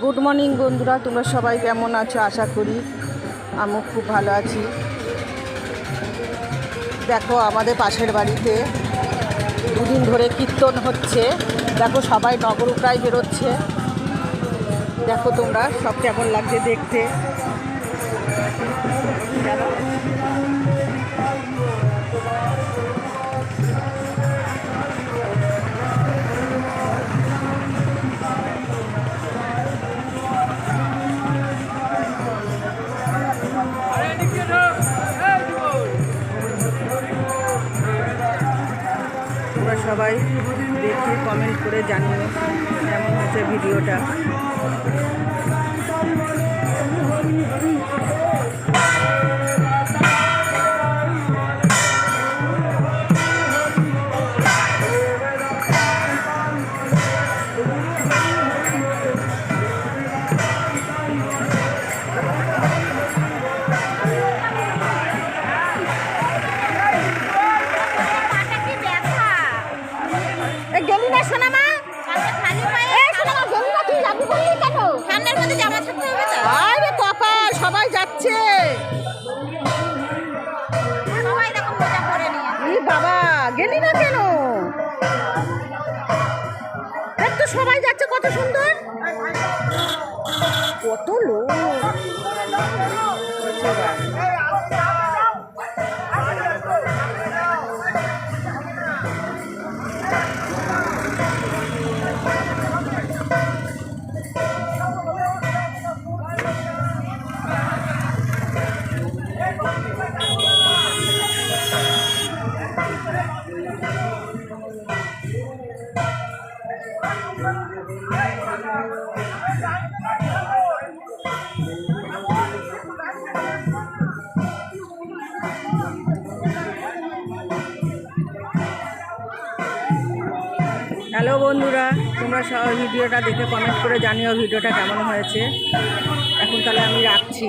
Good morning বন্ধুরা, তোমরা সবাই কেমন আছো? আশা করি আমিও খুব ভালো আছি। দেখো আমাদের পাশের বাড়িতে দুদিন ধরে কীর্তন হচ্ছে। দেখো সবাই নগরুটায় বেরোচ্ছে। দেখো তোমরা সব কেমন লাগছে দেখতে। তোমরা সবাই দেখে কমেন্ট করে জানিও কেমন হচ্ছে ভিডিওটা। গেলি না সোনা মা? আরে কপাল, সবাই যাচ্ছে। বাবা গেলি না কেন? দেখ তো সবাই যাচ্ছে, কত সুন্দর, কত লোক। হ্যালো বন্ধুরা, তোমরা সবাই ভিডিওটা দেখে কমেন্ট করে জানিও ভিডিওটা কেমন হয়েছে। এখন তাহলে আমি রাখছি।